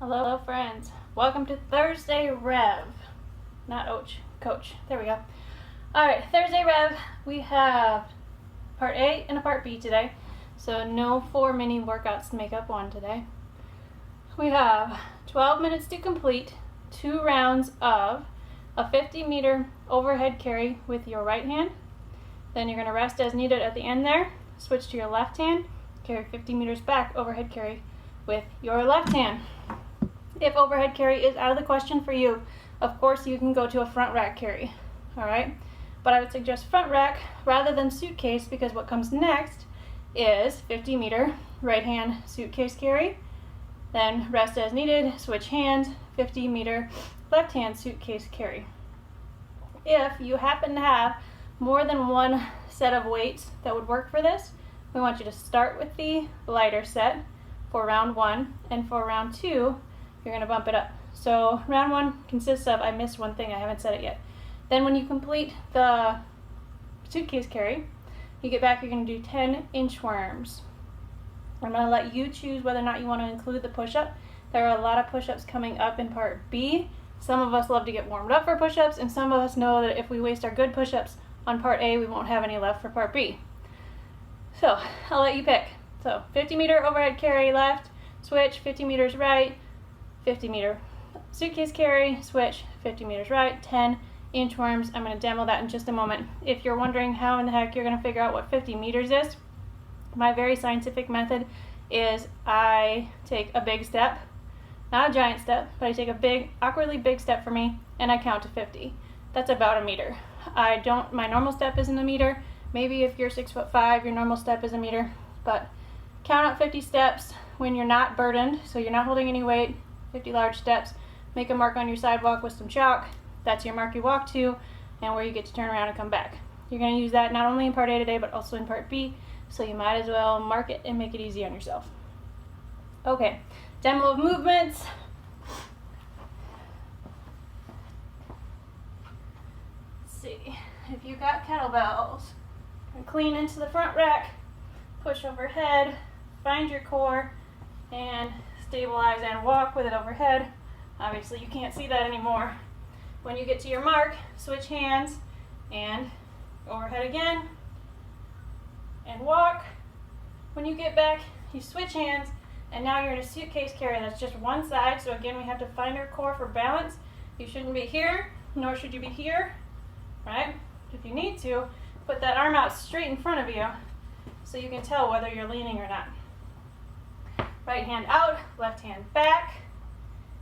Hello friends, welcome to Thursday Rev, not Coach, there we go. Alright, Thursday Rev, we have part A and a part B today, so no 4 mini workouts to make up one today. We have 12 minutes to complete 2 rounds of a 50-meter overhead carry with your right hand. Then you're going to rest as needed at the end there, switch to your left hand, carry 50 meters back, overhead carry with your left hand. If overhead carry is out of the question for you, of course you can go to a front rack carry, alright? But I would suggest front rack rather than suitcase, because what comes next is 50-meter right hand suitcase carry, then rest as needed, switch hands, 50-meter left hand suitcase carry. If you happen to have more than one set of weights that would work for this, we want you to start with the lighter set for round 1, and for round 2, you're going to bump it up. So round 1 consists of, I missed one thing, I haven't said it yet. Then when you complete the suitcase carry, you get back, you're going to do 10 inchworms. I'm going to let you choose whether or not you want to include the push-up. There are a lot of push-ups coming up in part B. Some of us love to get warmed up for push-ups, and some of us know that if we waste our good push-ups on part A, we won't have any left for part B. So I'll let you pick. So 50-meter overhead carry left, switch, 50 meters right, 50-meter suitcase carry, switch, 50 meters right, 10 inchworms. I'm going to demo that in just a moment. If you're wondering how in the heck you're going to figure out what 50 meters is, my very scientific method is I take a big step, not a giant step, but I take a big, awkwardly big step for me, and I count to 50. That's about a meter. My normal step isn't a meter. Maybe if you're 6'5", your normal step is a meter, but count out 50 steps when you're not burdened, so you're not holding any weight, 50 large steps. Make a mark on your sidewalk with some chalk. That's your mark you walk to, and where you get to turn around and come back. You're going to use that not only in part A today, but also in part B, so you might as well mark it and make it easy on yourself. Okay, demo of movements. Let's see, if you got kettlebells, clean into the front rack, push overhead, find your core, and stabilize and walk with it overhead. Obviously you can't see that anymore. When you get to your mark, switch hands and overhead again and walk. When you get back, you switch hands, and now you're in a suitcase carry. That's just one side, so again we have to find our core for balance. You shouldn't be here, nor should you be here, right? If you need to, put that arm out straight in front of you so you can tell whether you're leaning or not. Right hand out, left hand back,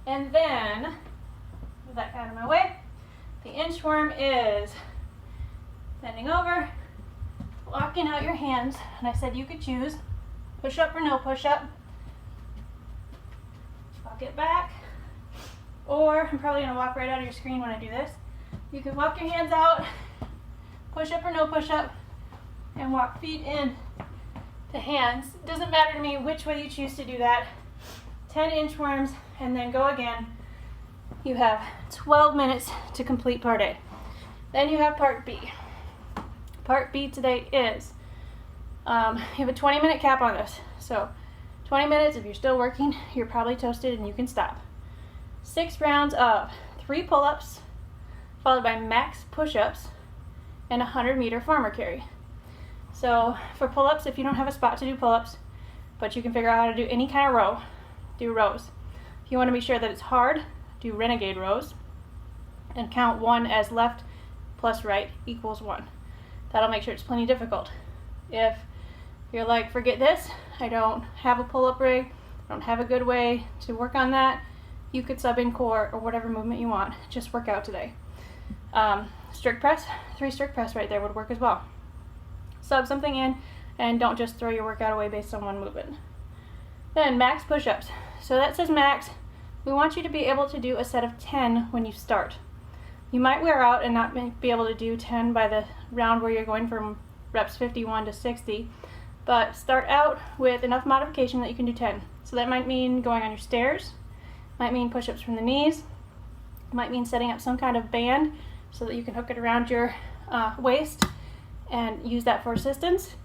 and then, move that out of my way, the inchworm is bending over, locking out your hands, and I said you could choose push up or no push up. Walk it back, or I'm probably going to walk right out of your screen when I do this. You can walk your hands out, push up or no push up, and walk feet in to hands. It doesn't matter to me which way you choose to do that. 10 inchworms, and then go again. You have 12 minutes to complete part A. Then you have part B. Part B today is, you have a 20-minute cap on this. So 20 minutes, if you're still working, you're probably toasted and you can stop. 6 rounds of 3 pull-ups, followed by max push-ups, and a 100-meter farmer carry. So for pull-ups, if you don't have a spot to do pull-ups, but you can figure out how to do any kind of row, do rows. If you want to be sure that it's hard, do renegade rows, and count 1 as left plus right equals 1. That'll make sure it's plenty difficult. If you're like, forget this, I don't have a pull-up rig, I don't have a good way to work on that, you could sub in core or whatever movement you want. Just work out today. Strict press, 3 strict press right there would work as well. Sub something in, and don't just throw your workout away based on one movement. Then max push-ups. So that says max. We want you to be able to do a set of 10 when you start. You might wear out and not be able to do 10 by the round where you're going from reps 51 to 60, but start out with enough modification that you can do 10. So that might mean going on your stairs, might mean push-ups from the knees, might mean setting up some kind of band so that you can hook it around your waist and use that for assistance.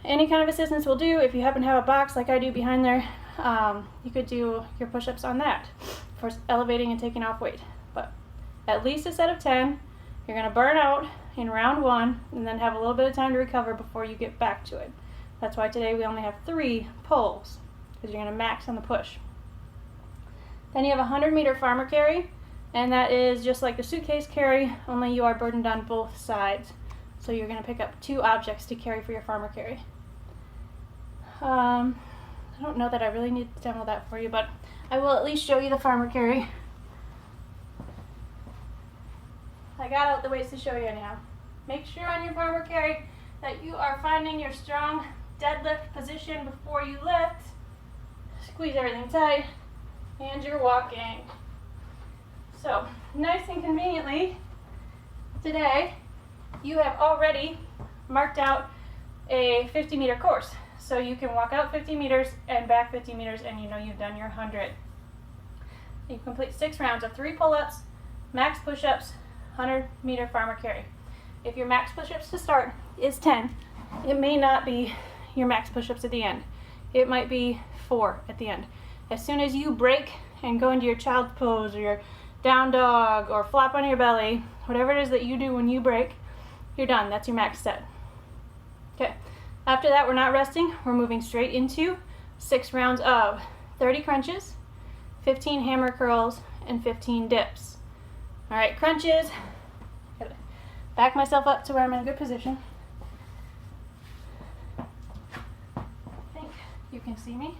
Any kind of assistance will do. If you happen to have a box like I do behind there, you could do your push-ups on that for elevating and taking off weight. But at least a set of 10. You're going to burn out in round 1 and then have a little bit of time to recover before you get back to it. That's why today we only have 3 pulls, because you're going to max on the push. Then you have a 100-meter farmer carry, and that is just like the suitcase carry, only you are burdened on both sides. So you're going to pick up 2 objects to carry for your farmer carry. I don't know that I really need to demo that for you, but I will at least show you the farmer carry. I got out the weights to show you anyhow. Make sure on your farmer carry that you are finding your strong deadlift position before you lift. Squeeze everything tight, and you're walking. So, nice and conveniently, today you have already marked out a 50-meter course. So you can walk out 50 meters and back 50 meters, and you know you've done your 100. You complete 6 rounds of 3 pull-ups, max push-ups, 100-meter farmer carry. If your max push-ups to start is 10, it may not be your max push-ups at the end. It might be 4 at the end. As soon as you break and go into your child's pose or your down dog or flop on your belly, whatever it is that you do when you break, you're done. That's your max set. Okay. After that, we're not resting. We're moving straight into 6 rounds of 30 crunches, 15 hammer curls, and 15 dips. All right, crunches. Gotta back myself up to where I'm in a good position. I think you can see me.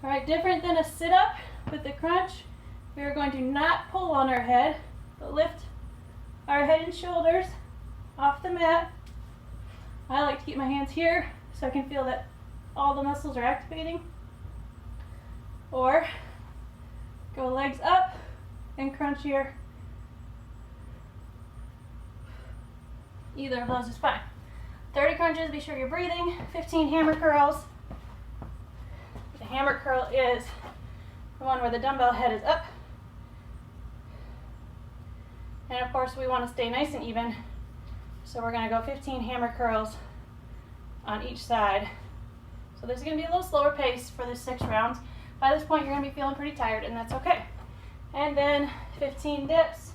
All right, different than a sit-up with the crunch, we are going to not pull on our head, but lift our head and shoulders off the mat. I like to keep my hands here so I can feel that all the muscles are activating. Or go legs up and crunch here. Either of those is fine. 30 crunches, be sure you're breathing. 15 hammer curls. The hammer curl is the one where the dumbbell head is up. And of course we want to stay nice and even. So we're going to go 15 hammer curls on each side. So this is going to be a little slower pace for the 6 rounds. By this point you're going to be feeling pretty tired, and that's okay. And then 15 dips.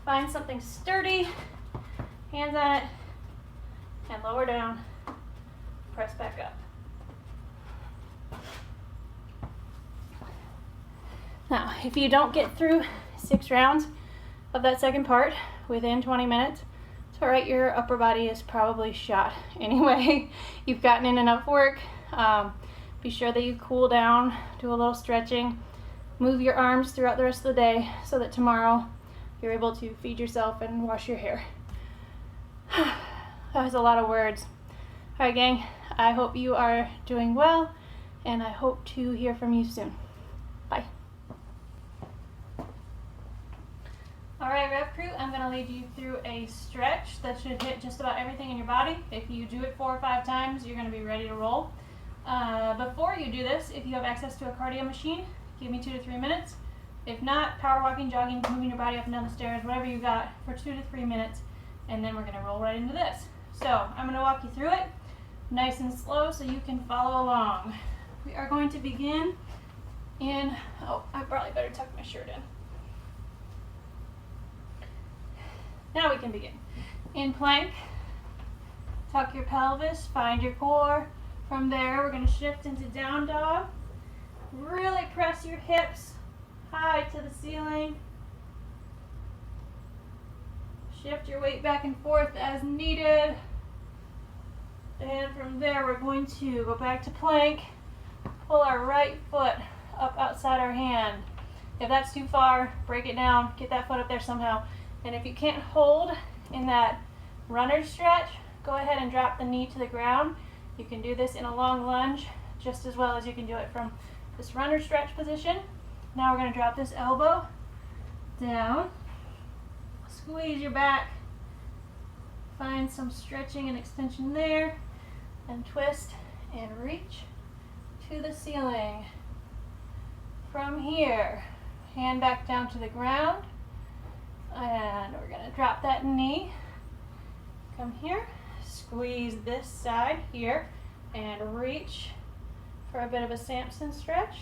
Find something sturdy, hands on it, and lower down, press back up. Now, if you don't get through 6 rounds of that second part within 20 minutes, it's all right, your upper body is probably shot anyway. You've gotten in enough work. Be sure that you cool down, do a little stretching, move your arms throughout the rest of the day so that tomorrow you're able to feed yourself and wash your hair. That was a lot of words. All right, gang, I hope you are doing well, and I hope to hear from you soon. Bye. All right, Rev Crew, I'm going to lead you through a stretch that should hit just about everything in your body. If you do it 4 or 5 times, you're going to be ready to roll. Before you do this, if you have access to a cardio machine, give me 2 to 3 minutes. If not, power walking, jogging, moving your body up and down the stairs, whatever you got, for 2 to 3 minutes, and then we're going to roll right into this. So I'm going to walk you through it nice and slow so you can follow along. We are going to begin in, oh, I probably better tuck my shirt in. Now we can begin. In plank, tuck your pelvis, find your core. From there, we're going to shift into down dog. Really press your hips high to the ceiling. Shift your weight back and forth as needed. And from there, we're going to go back to plank. Pull our right foot up outside our hand. If that's too far, break it down. Get that foot up there somehow. And if you can't hold in that runner stretch, go ahead and drop the knee to the ground. You can do this in a long lunge just as well as you can do it from this runner stretch position. Now we're going to drop this elbow down. Squeeze your back. Find some stretching and extension there. And twist and reach to the ceiling. From here, hand back down to the ground. And we're going to drop that knee. Come here. Squeeze this side here and reach for a bit of a Samson stretch.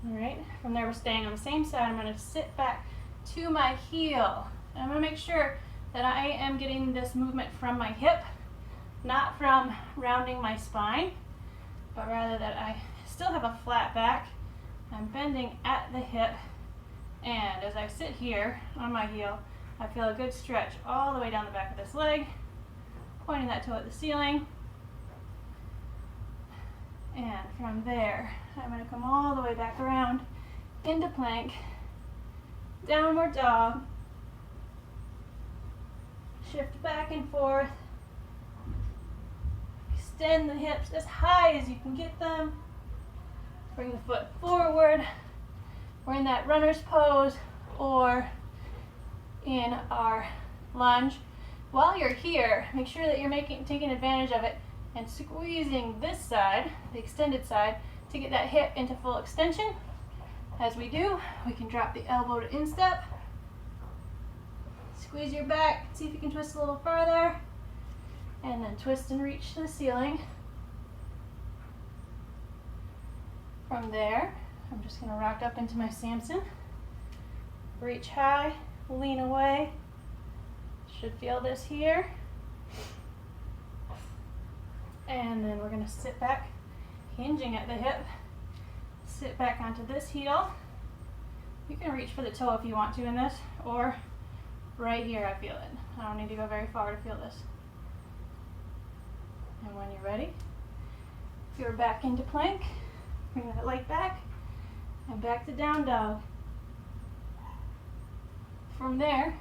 All right, from there we're staying on the same side. I'm going to sit back to my heel. And I'm going to make sure that I am getting this movement from my hip, not from rounding my spine, but rather that I still have a flat back. I'm bending at the hip, and as I sit here on my heel, I feel a good stretch all the way down the back of this leg, pointing that toe at the ceiling. And from there, I'm going to come all the way back around into plank, downward dog, shift back and forth, extend the hips as high as you can get them, bring the foot forward. We're in that runner's pose or in our lunge. While you're here, make sure that you're taking advantage of it and squeezing this side, the extended side, to get that hip into full extension. As we do, we can drop the elbow to instep. Squeeze your back, see if you can twist a little further, and then twist and reach to the ceiling. From there, I'm just going to rock up into my Samson. Reach high, lean away. Should feel this here. And then we're going to sit back, hinging at the hip. Sit back onto this heel. You can reach for the toe if you want to in this, or right here I feel it. I don't need to go very far to feel this. And when you're ready, you're back into plank. Bring that leg back, and back to down dog. From there,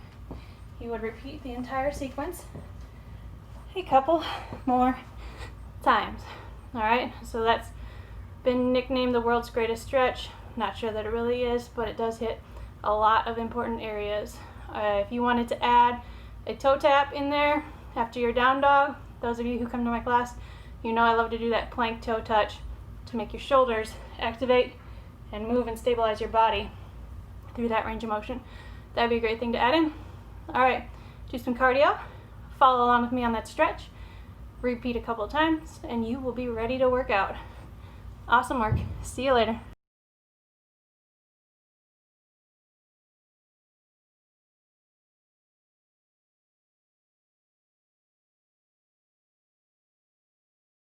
you would repeat the entire sequence a couple more times. All right, so that's been nicknamed the world's greatest stretch. Not sure that it really is, but it does hit a lot of important areas. If you wanted to add a toe tap in there after your down dog, those of you who come to my class, you know I love to do that plank toe touch to make your shoulders activate and move and stabilize your body through that range of motion. That'd be a great thing to add in. All right, do some cardio. Follow along with me on that stretch. Repeat a couple of times, and you will be ready to work out. Awesome work. See you later.